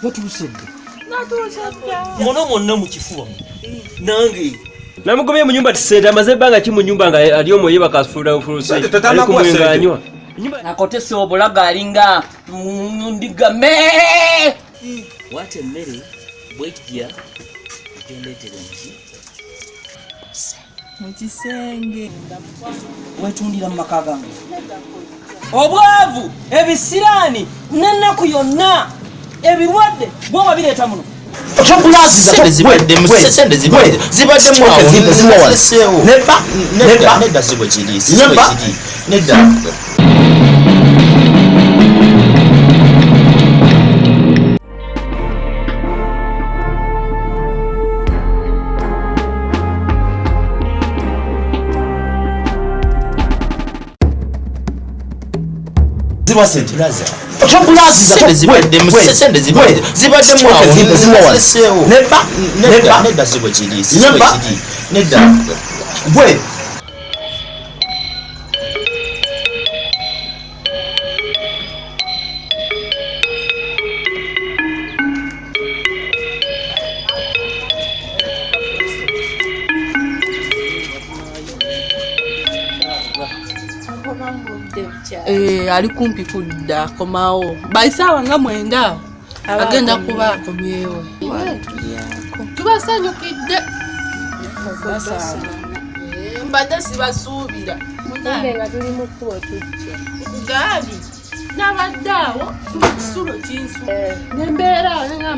Watulusebbe. Monna mu kifuba. Nange. Namugobye mu nyumba tisenta amaze banga ki mu nyumba nga ali omoye bakafura furuse. Tatana kwa nganywa. Nakotese obulaga alinga ndigame. Wate mmere bwejja gendetere nki. Mukisenge. Wetundira mu maka gange. Obwavu ebisirani n'ennaku yonna ebirwadde bwo wabireeta muno. Sende zibadde nedda sibwe kiri. Nedda. Plaza. Ali kumpi kudda komawo. Baisawa nga mwenda. Agenda kuba akomyewo. Tubasanyukidde. Mbadde sibasuubira. Nga tuli mu kkubo tujja. Gaali. Nabaddeawo kisulo kinsu. Nembeera nga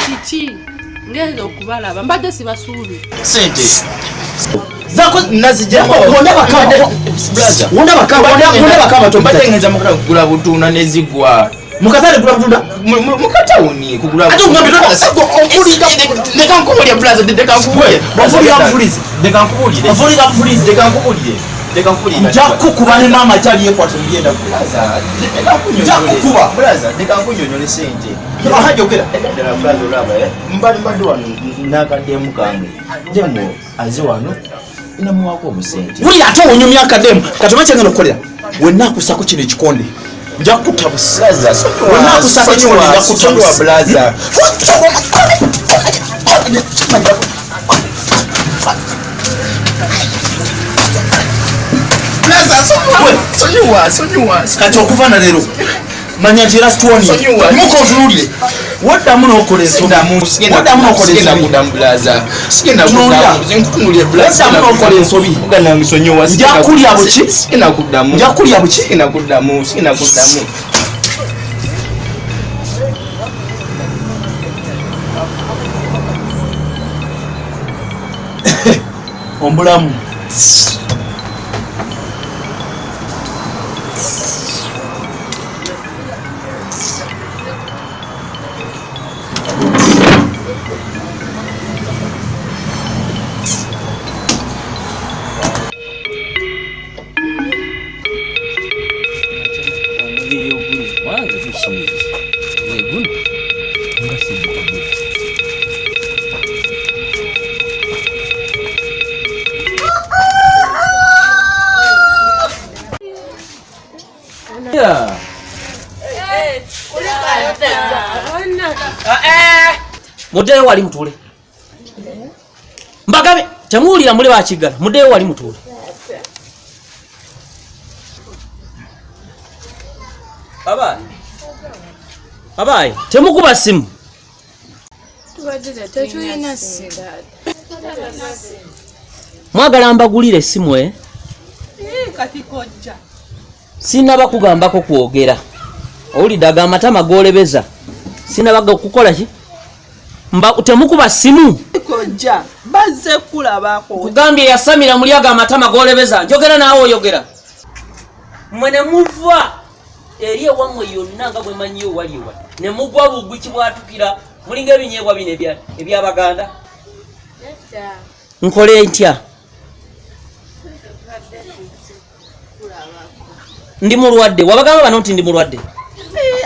kiki. Ngenda okubalaba. Mbadde sibasuubira. Sente. Zako nazija wona bakaba batengeneza mukala kugula butuna nezigwa mukatale kugula butuna mukatawuni kugula ate ngambe okulida ndeka nkubulye plaza ndeka nkubulye ndeka nkubulye jako kuba ne mama chali yekwata ngenda plaza jako kuba plaza ndeka nkunyonyole sente ahaje okera ndala plaza olaba mbali wano nakademu kange demo azi wano ina muwako omusente uli ate onyumya akademu katoma kyangeno kolera wenna kusako kino ekikonde nja kutabusa plaza wenna kusako ekikonde nja kutabusa plaza sonyiwa kati okuva na leero manya nti era situoni mukontunulire waddamu n'okola ensobi njakulya buki ombulamu Mudeyo wali mutule. Mbagabe temuwulira mule bakigala. Mudeyo wali mutule. Baba temukuba simu. Tetulina simu. Mwagala mbagulire simu kati kojja. Sinaba kugambako kwogera. Owulidde amatama golebeza. Sinabaga okukola ki? Temukuba simu. Kojja. Bazze kulabako. Kugambye yasamira mulyaga amatama golebeza. Njogera naawe oyogera. Mwene muva eri ewamwe yonna nga bwe manyiyo waliwa. Ne mugwa bugwi bwatukira mulinga ebinyeebwa bino eby'Abaganda. Nkole ntya? Ndi mulwadde. Wabagamba bano nti ndi mulwadde.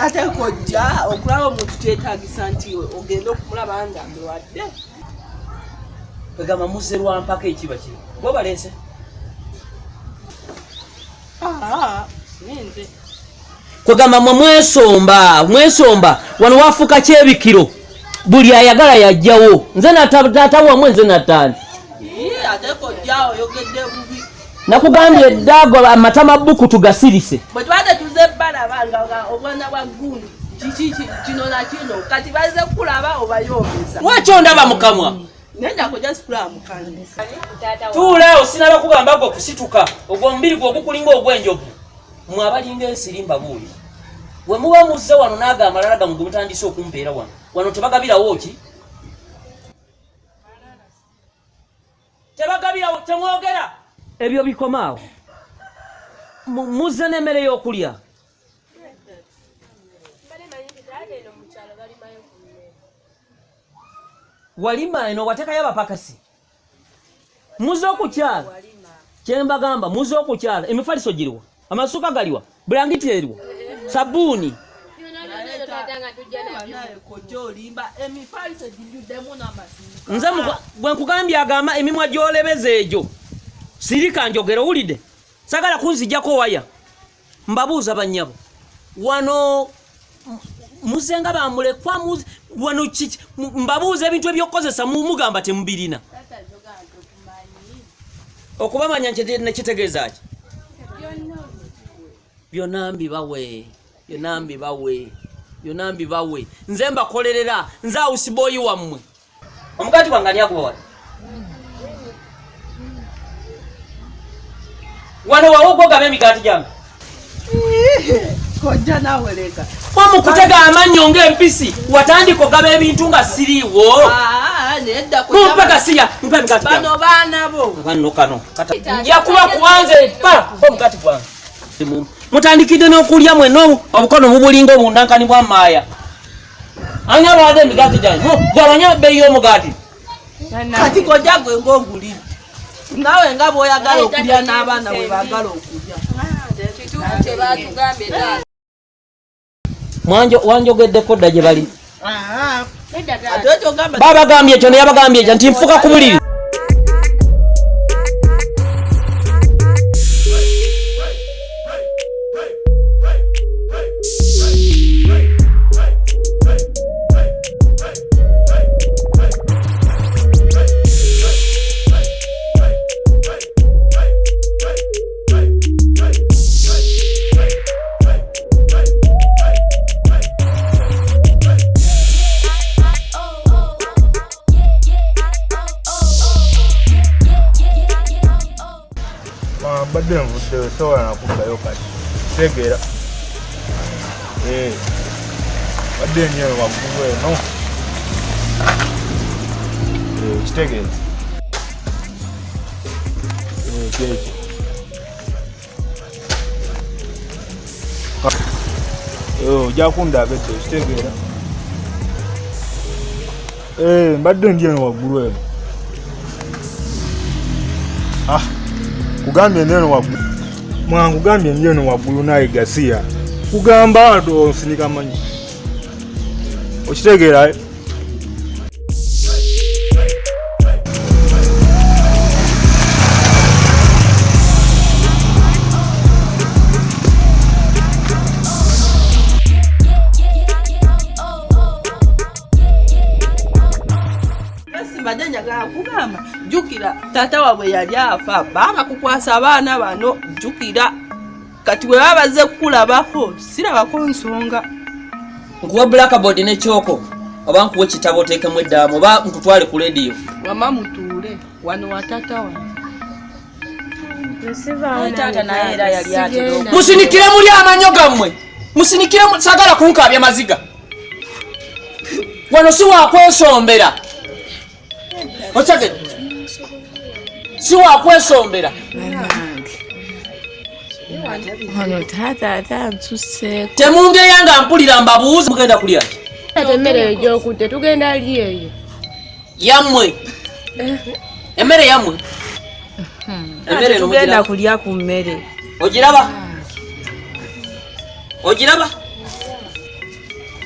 Ate kojja okulaba omuntu kyetaagisa nti ogenda okumulaba nga mulwadde. Kagamba muzze lwampaka ekiba kiri. Gwe balese? Nende. kwegamba mwe mwesomba wano wafuka kyebikiro buli ayagala yajjawo nze natatawa mwe nze natani ateko jao yogedde bubi nakugambye eddago amatama buku tugasirise bwe twade tuze bala banga obwana bwa gundu kino na kino kati baze kulaba obayomesa lwaki ndaba mukamwa nenda kujja sikula mukande tuuleo sinaba kugamba gwe kusituka ogwo mubiri gwe ogukulinga ogw'enjovu mwabalinga ensirimba buuli we muba muzze wano naaga amalala gamu ge mutandise okumpeera wano tebagabirawo ki tebagabirawo temwogera ebyo bikomaawo muzze n'emmere y'okulya walima eno wateekayo abapakasi muzze okukyala kyembagamba muzze okukyala emifaliso giriwa amasuka galiwa bulangiti eriwa sabuni nze bwe nkugambye agamba emimwa gy'olebeza egyo sirika njogera owulidde sagala kunzijjako waya mbabuuza bannyabo wano muzenga bamulekwa wano mbabuuza ebintu ebyokukozesa mugamba temubirina okubamanya nekitegeeza ki byonna mbibawe nze mbakolerera nze awusiboyi wammwe omugati gwange ani aguba wano wawo ogwogaba emigaati gyange kojja nawe leka omukutega amannyo ng'empisi watandika ogaba ebintu nga siriiwo nedda mumpe gasiya mpe emigaati gyange bano baana bo banno kano nja kuba kuwanze pa omugati gwange mutandikidde n'okulya mweno obukono mubulinga obundankani bwa maaya ani alwadde emigaati gyange gwabanya bbeeyi y'omugaati kati kojja gwe ng'ogulidde nawe nga bw'oyagala okulya n'abaana bwe baagala okulya wanjogeddeko dda gye bali babagambye ekyo neyabagambye ekyo nti nfuka ku buliri badde nvuddeyo sobola nakuddayo kati kitegeera badde nyo waggulu eno kitegeeza kyekyo ojja kundaba edde kitegeera mbadde ndi eno waggulu eno kugambye neno waggulu mwangugambye neno waggulu naye gasiya kugamba ato osinika manyi okitegeera mbadde njagala kugamba jjukira taata wabwe yali afa baaba kukwasa abaana bano jjukira kati bwe baba bazze kukulabako sirabako nsonga nkuwa blackboard n'ekyoko oba nkuwa ekitabo oteekemu eddaamu oba nkutwale ku lediyo wama mutuule wano wa taata wange musinikire muli amanyo gammwe musinikire sagala kunkaabya maziga wano si wakwesombera okyagedde si wakwesombera Wano taata nsuse. Temungeya nga mpulira mbabuuza mugenda kulya. Emmere egy'okudde tugenda ali eyo. Yammwe. Emmere yammwe. Emmere tugenda kulya ku mmere. Ogiraba? Ogiraba?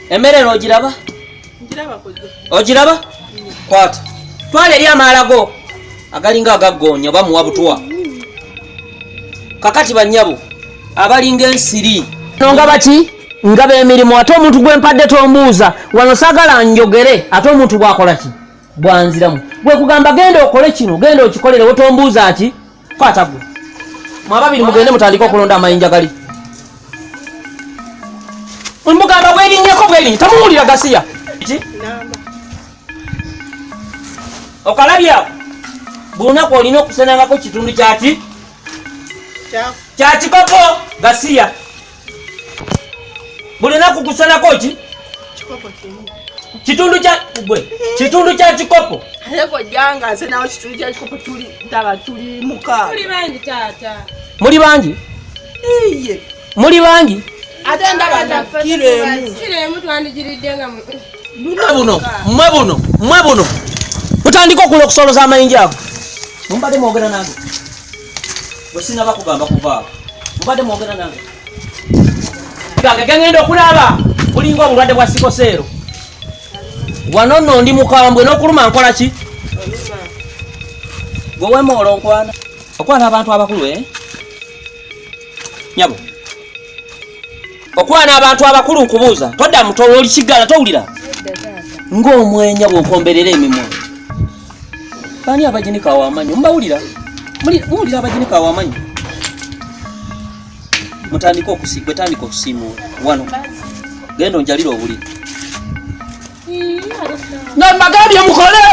Emmere no ogiraba? Ngiraba kujja. Ogiraba? Kwata. Twale eri amaalago agalinga agaggonya bamuwa butwa. Kakati bannyabo abalinga ensiri Nonga baki nga b'emirimu ate omuntu gwe mpadde tombuuza wano saagala njogere ate omuntu bw'akola ki bwanziramu gwe kugamba genda okole kino genda okikolere wetombuuza ki kwata gwe mwababiri mugende mutandike okulonda amayinja gali mugamba bwerinnyeko bwerinnya tamuwulira Gasiya ki okalabya bulunaku olina okusenangako kitundu kyaki kyakikopo Gasiya bulinaku kusenako ki kitundu kya kikopo Aleko janga asenawo kitundu kya kikopo tuli ntaba tuli muka. Tuli bangi tata. Muri bangi? Iye. Muri bangi? Ate ndaba kiremu twandigiridde nga mwe buno mutandika okula okusoloza amayinja ago mumbadde mwogera nange wesinaba kugamba kuvaako mumbadde mwogera nange gange gengenda okulaba bulinga obulwadde bwa sikoseero wano nno ndi mukambwe n'okuluma nkola ki gwe wemoola onkwana okwana abantu abakulu nyabo okwana abantu abakulu nkubuuza todda mutola oli kiggala towulira ng'omwenya bw'okomberera emimwa bani abajinika awamanyi mbawulira muwulira abajinika awamanyi mutandika okusiimuula wano genda onjalira obuliri nambagambye mukole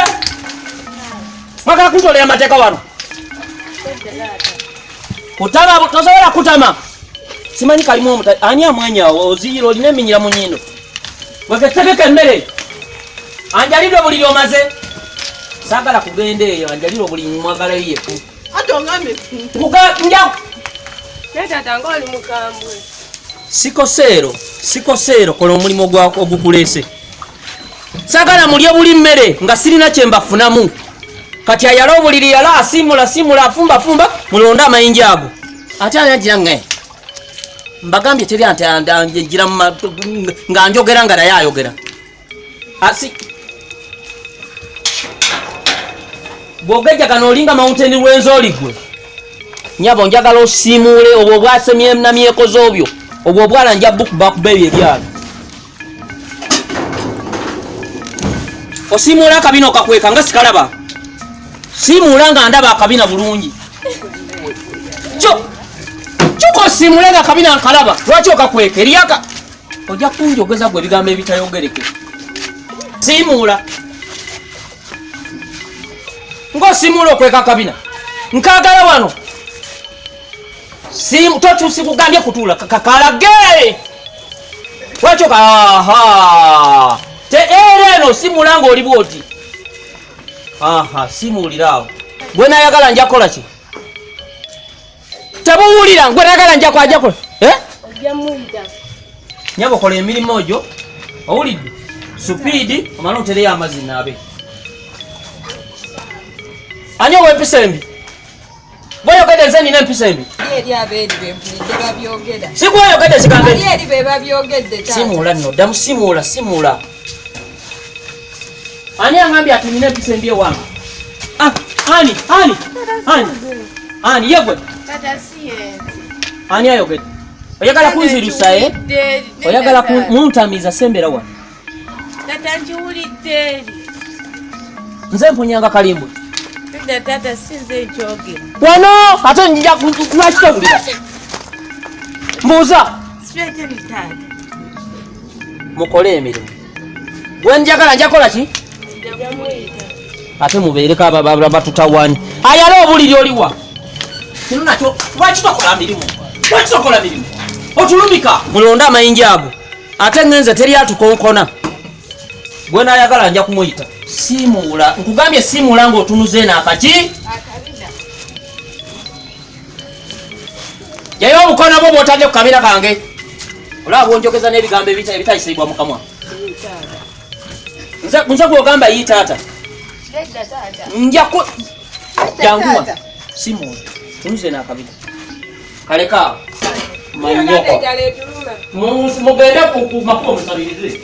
mwagala kuntolera amateeka wano kutama tosobola kutama simanyi kalimu omuta ani amwenyawo oziyira olina eminyira mu nnyindo weketegeka emmere anjalire obuliri omaze saagala kugenda eyo anjalire obuliri mwagala yefu sikoseero kola omulimu ogukuleese saagala mulye buli mmere nga sirina kyembafunamu kati ayala obuliri yala asimula afumba mulonde amayinja ago ate ayanjira nge mbagambye teri anjira nga njogera nga naye ayogera bwogejjagana olinga mountain lw'enzooli gwe nyabo njagala osiimuule obwo obwasemye namyeko zoobyo obwo obwala nja bukubakuba ebyo ebyalo osiimuula akabina okakweka nga sikalaba siimuula nga ndaba akabina bulungi kyuka osiimuule nga akabina nkalaba lwaki okakweka eryaka ojja kunjogeza gwe ebigambo ebitayogereke siimuula ng'osiimuula okweka akabina nkaagala wano totuusi kugambye kutuula kakalage lwaki era eno simuula ng'oli bwoti simuulira awo gwe nayagala njakola ki tebuwulira gwe nayagala njakola nyaba okola emirimu ogyo owulidde supiidi omala otereyo amazina abe ani ow'empisa embi boyogedde nze nina empisa embi sikweyogedde kigambe simuula nno ddamu simuula ani angambye ati nina empisa embi ewange ani yegwe ani ayogedde oyagala kunzirusa oyagala muntamiza sembera wano nze mpunyanga kalimbwe wano ate njija lwaki towulira mbuuza mukole emirimu gwe njagala njakola ki ate mubeereko abatutawani ayala obuliri oliwa kino nakyo lwaki tokola mirimu otulumika mulonde amayinja ago ate ngenze teri atukonkona gwe nayagala nja kumuyita simuula nkugambye simuula ng'otunuze naakaki yayo obukono bwo bw'otadde ku kabina kange olaba bwonjogeza n'ebigambo ebitayisibwa mu kamwa nze gwogamba yi taata njaku janguwa simuula tunuze naakabina kaleka manyoko mugende ku makubo musabirize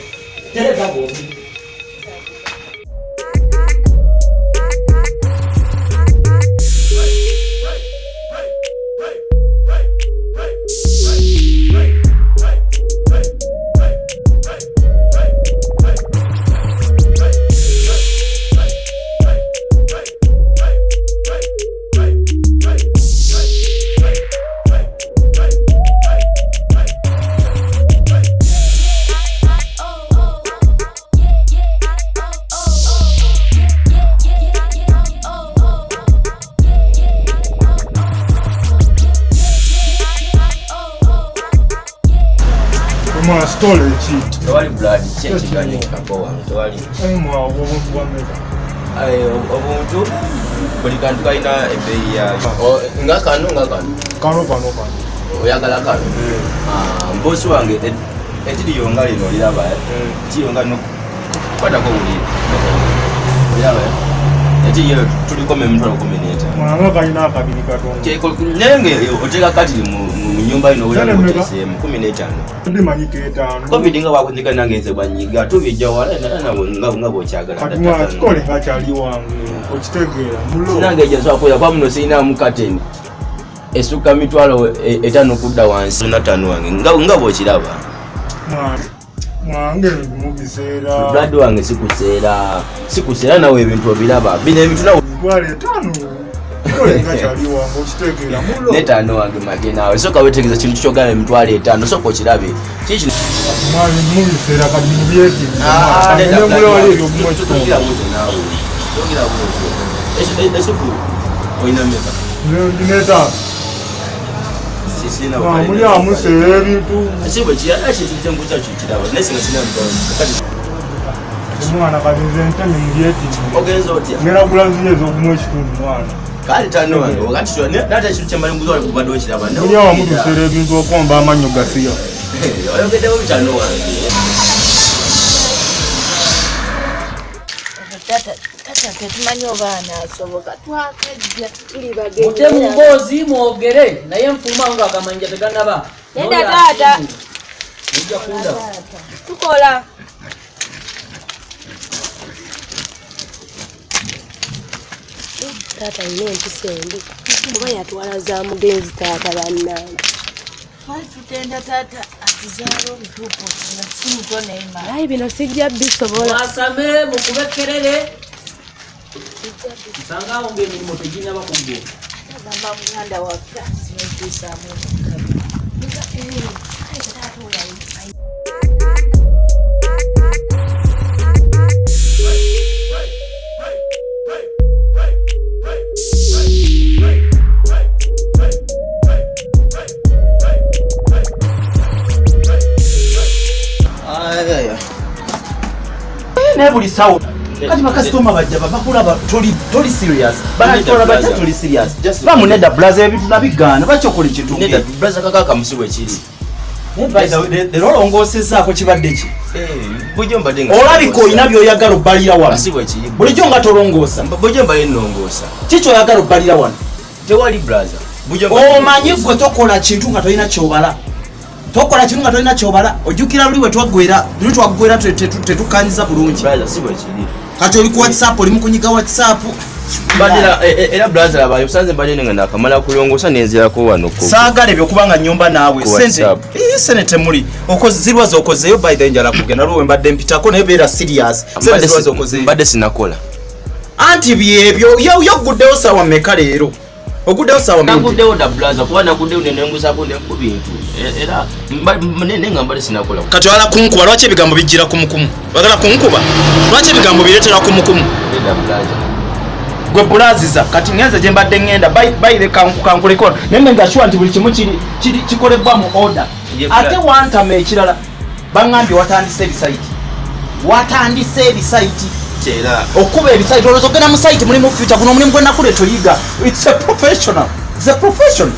tereza bombi Stole cheat. Tewali blood change gani kapoa. Tewali. Mwa obuntu bwa meka. Obuntu buli kantu kalina ebbeeyi yaayo. Nga kano. Kano. Oyagala kano. Mbosi wange ekiriyonga lino liraba. Kiriyonga no kwatako buli. Oliraba. Eti yo tuliko memntwalo kombineta. Mwana kalina akabiri katonda. Nenge oteka kati mu nyumba ino wala mutesemu 15. Ndi manyike 5. Covid nga wakunzika nange nze banyiga tubijja wala nga bokyagala. Kati mwa kikole nga kyali wange. Okitegeera mulo. Nange ejaso akoya kwa muno sina mu curtain. Esuka mitwalo 5 kudda wansi na 5 wange nga bokiraba. Mwange mubiseera. Blood wange sikuseera nawe ebintu obiraba. Bino ebintu nawe Gwale 5. Kole nga kyali wange okitegeera mulo. Ne 5 wange mage nawe soka wetegeza kintu kyogala emitwalo 5 soka okirabe. Kiki Mwali mubiseera kati mubyeti. Ne mulo wali ebyo bumwe tugira muzo nawe. Tugira muzo. Esuku oyina meka. Ndineta. Sisina Wa muli amuseera ebintu. Asibe kiya mbuza kiraba. Nesinga sina mbawo. Omwana kati nze ntemi mubyeti. Ogenza otya. Ngera gulaziye ez'okumwa ekitundu mwana. Kali 5 wange wakati kyo nata ekintu kyambali mbuzo wali kubadde okiraba. Muli awo mutuseera ebintu okwamba amannyo gasiya. Oyogeddewo 5 wange. Tata tetumanyi oba anaasoboka twakajja tuli bagenyi. Mute mu mboozi mwogere naye nfuluma nga akamanja teganaba. Nenda taata. Mujja kunda. Tukola. Taata ine empisa embi. Kuba yatwala za mugenzi taata bannange. Wali tutenda tata atuzaalo obutuufu nga si mutono ema. Ayi bino sijja bisobola. Mwasame mukubekerere. Nsanga awo ng'emirimu teginnaba kuggwa. Agamba muganda waffe asinetuusaamu Ne buli sawo kati bakasitoma bajja bakulaba toli serious banatola bajja toli serious bamuneda blaze ebintu nabigaana bakyokola ekintu Neda blaza kaka musiwe kiri. olongosezzaako kibadde ki Bujo mbadde olabika olina byoyagala obbalira wano musiwe kiri. bulijjo nga tolongoosa Bujo mbadde nnongoosa. kiki oyagala obbalira wano Tewali blaza. omanyi gwe tokola kintu nga tolina kyobala ojjukira luli bwe twaggwera tetukanyiza bulungi Blaza siwe kiri. kati oli ku whatsapp oli mukunyiga whatsapp Badira era blaza abayo sanze mbadde nga nakamala kulongoosa nenzirako wano ko. saagala ebyokubanga nyumba naawe Ku sente WhatsApp. sente temuli zirwaza okozeeyo by the njala kugenda luwe mbadde mpitako naye beera serious sente zirwaza okozeeyo Mbadde sinakola. anti byebyo yoguddeyo sawa mmeka leero oguddeyo sawa Naguddewo da blaza kuba naguddewo nenengusako neku bintu era nenga mbadde sinakola. kati wala kunkuba lwaki ebigambo bijjira kumukumu wagala kunkuba lwaki ebigambo bireetera kumukumu Neda blaza. gwe bulaziza kati ngenze gye mbadde ngenda bayire kankulekona naye ngashuwa nti buli kimu kikolebwa mu order ate wantama ekirala baŋŋambye watandise ebisaiti Kera okuba ebisaiti olowooza ogenda mu saiti mulimu future guno omulimu gwe nakuleeta oyiga it's a profession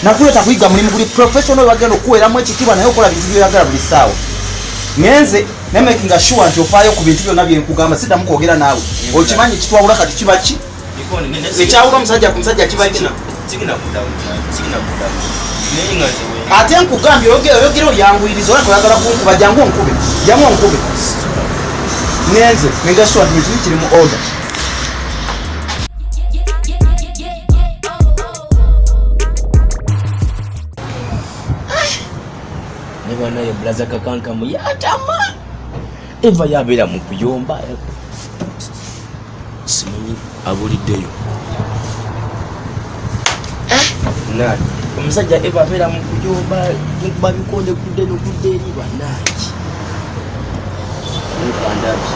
nakuleeta kuyiga mulimu guli professional wagenda okuweramu ekitiibwa naye okola bintu byoyagala buli ssaawa ngenze ne making sure nti ofaayo ku bintu byonna byenkugamba siddamu kwogera naawe okimanyi kitwawula kati kiba ki ekyawula omusajja ku musajja kiba ki ate nkugambye oyogere oyanguyiriza olaka oyagala kunkuba jangu onkube ngenze nengasure nti bintu bikiri mu order nebanaye blaza kakankamu yatama eva yabeera mu kuyomba simanyi abuliddeyo nani omusajja eva abeera mu kuyomba nkuba bikonde kudde nokudde eri banaki nkandaki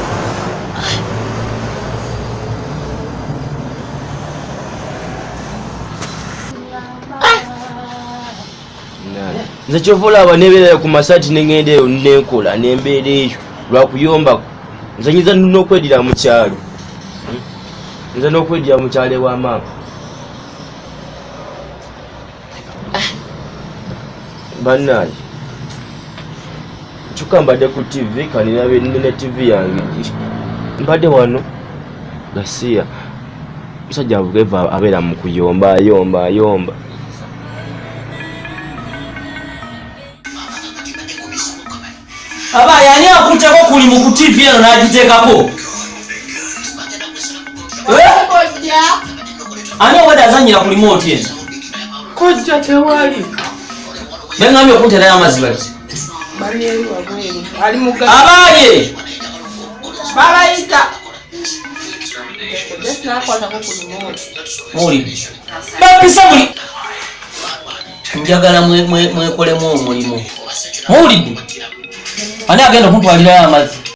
nani nze kyovola aba nebeerera ku masaati negenda eyo nenkola nembeera eyo lwakuyombako nze nyinza n'okwedira mu kyalo nze n'okwedira mu kyalo ewa maama bannaye kyokka mbadde ku tv kanirabe nina tv yange mbadde wano Gasiya musajja avugeeva abeera mu kuyomba ayomba aba yani akutteko kuli mu ku tv eno n'agiteekako ani obadde azanyira ku limooti eno kojja tewali bengambye okunterayo amazzi bati bali eri wabweru ali muga abaaye babayita desinakwatako ku limooti muli bapisa buli njagala mwekolemu omulimu muwulidde ani agenda okuntwalirayo amazzi